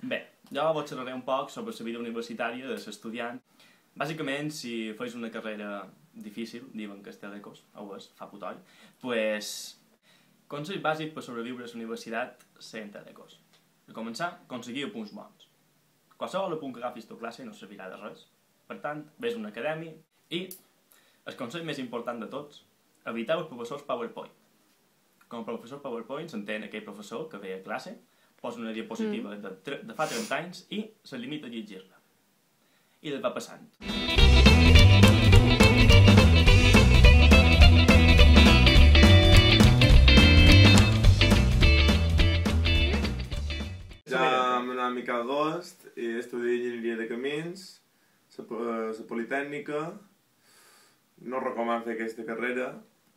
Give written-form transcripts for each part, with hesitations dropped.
Bé, jo vos xerraré un poc sobre la vida universitària de l'estudiant. Bàsicament, si fes una carrera difícil, diuen que és telecos, o és, fa putoll, pues, consell bàsic per sobreviure a la universitat sent telecos. Per començar, aconseguir punts bons. Qualsevol punt que agafis tu classe no servirà de res. Per tant, vés a una acadèmia i, el consell més important de tots, eviteu els professors PowerPoint. Com a professor PowerPoint s'entén aquell professor que ve a classe, posa una diapositiva de fa 30 anys i se limita a llegir-la. I les va passant. Ja vam anar a Miquel Agost i estudiar enginyeria de camins, la Politècnica. No recomano fer aquesta carrera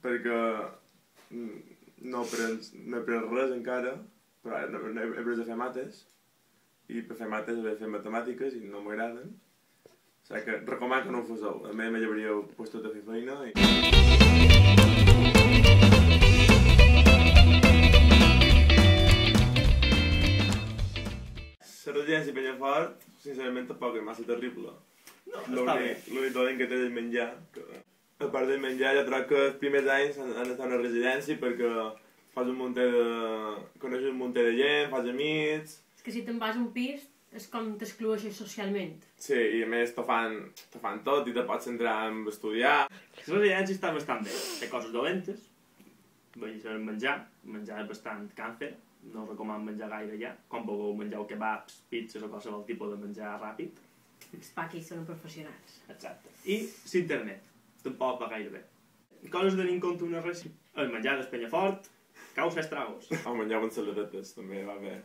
perquè no he après res encara, però he après a fer mates i per fer mates he de fer matemàtiques i no m'agraden. O sigui que recomano que no ho foseu. A mi m'hauríeu posat a fer feina i... La residència a Penyafort, sincerament, tampoc és massa terrible. L'únic dolent que té és menjar. A part del menjar, jo trobo que els primers anys han d'estar a una residència perquè fas un munt de... coneixes un munt de gent, fas amics... És que si te'n vas a un pis és com t'exclueixes socialment. Sí, i a més te fan tot i te pots centrar en estudiar. La residència està bastant bé. Té coses dolentes. Vull dir, menjar és bastant càncer. No recomano menjar gaire ja. Com vulgueu menjar kebabs, pizzas o qualsevol tipus de menjar ràpid. Els paquis són professionals. Exacte. I l'internet. Tampoc va gaire bé. Coses a tenir en compte una res. El menjar del Penyafort causa estragos. El menjar amb saladetes també va bé.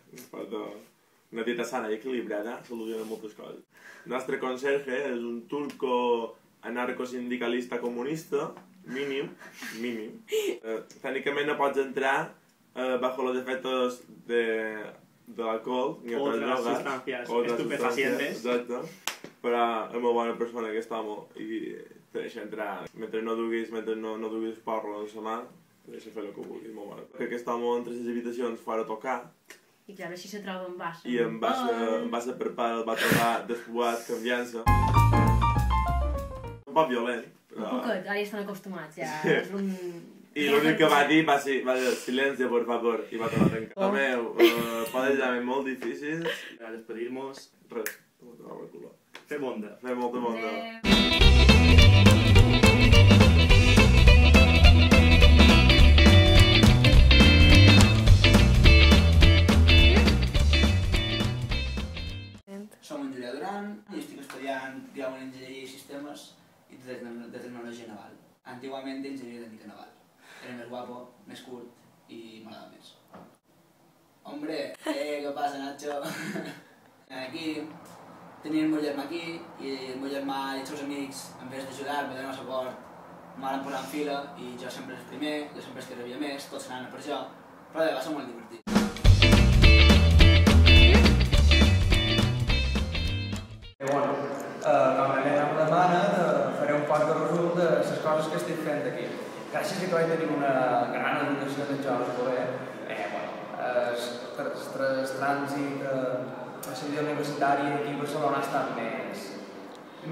Una dieta sana i equilibrada soluciona moltes coses. El nostre conserge és un turco anarcosindicalista comunista, mínim. Tècnicament no pots entrar bajo los efectos de alcohol ni otras sustancias estupefacientes. Exacte. Però és molt bona persona aquest home i te deixa entrar. Mentre no duguis porro en la mà, te deixa fer el que vulguis, molt bona. Perquè aquest home entre les habitacions fora a tocar. I clar, així se troba en Bassa. I en Bassa per part el va trobar desfuat, canviant-se. Un poc violent. Un poquet, ara ja estan acostumats, ja és un... I l'únic que va dir va ser silenci, por favor, i va tornar a tancar. Tomeu, poden ser molt difícils. A despedir-nos. Res, no t'ho va cular. Fer bonda. Fer molta bonda. Som en Julià Duran i estic estudiant en Enginyeria i Sistemes i de Tecnologia Naval. Antigament d'Enginyeria Tècnica Naval. Era més guapo, més curt i m'agrada més. Hombre, què passa, Nacho? Aquí tenia el meu germà aquí i el meu germà i els seus amics, en vez d'ajudar-me, de donar suport, m'han posat en fila i jo sempre el primer, jo sempre el que rebia més, tots anaven per això, però va ser molt divertit. Com a Elena em demana, faré un poc de resum de les coses que estic fent aquí. Gràcies a que vaig tenir una gran educació de jo a l'escola, el trànsit a la vida universitària aquí a Barcelona ha estat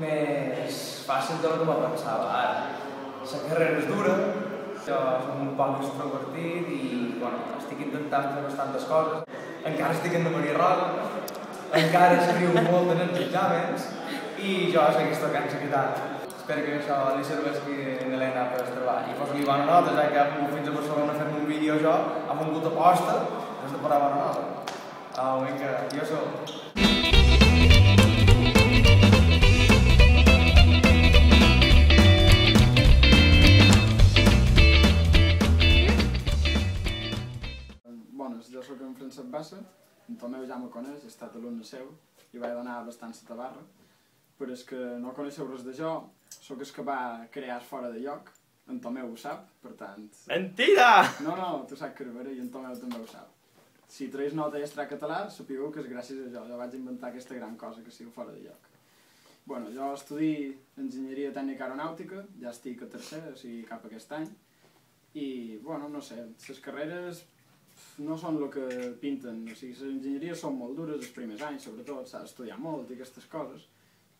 més fàcil del que me pensava ara. La carrera és dura, jo som un poc extrovertit i estic intentant fer bastantes coses. Encara estic en la Maria Rosa, encara escriu molt en els exàmens i jo segueixo tocant la guitarra. Espero que això li serveixi a l'Helena per el treball. I poso-li bona nota, ja que ha vingut fins a Barcelona a fer un vídeo jo, ha vingut a posta, has de posar bona nota. Vinga, jo soc. Bones, jo soc en Francesc Bassa, en Tomeu ja me coneix, he estat alumne seu i vaig donar bastant a Tabarra, però és que no coneixeu res de jo, sóc el que va crear fora de lloc, en Tomeu ho sap, per tant... Mentida! No, tu saps que era i en Tomeu també ho sap. Si traeix nota i extra català, sapigueu que és gràcies a jo vaig inventar aquesta gran cosa que sigo fora de lloc. Bueno, jo estudio Enginyeria Tècnica Aeronàutica, ja estic a tercer, o sigui cap aquest any, i, bueno, no sé, les carreres no són el que pinten. O sigui, les enginyeries són molt dures els primers anys, sobretot, s'ha d'estudiar molt i aquestes coses,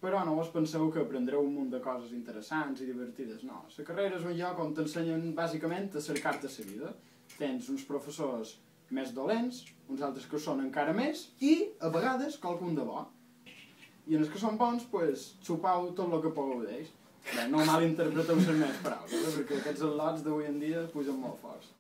però no vos penseu que aprendreu un munt de coses interessants i divertides, no. La carrera és un lloc on t'ensenyen bàsicament a cercar-te la vida. Tens uns professors més dolents, uns altres que són encara més, i, a vegades, qualcun de bo. I en els que són bons, pues, xupau tot el que pugueu d'ells. Bé, no malinterpreteu les meves paraules, perquè aquests al·lots d'avui en dia pugen molt forts.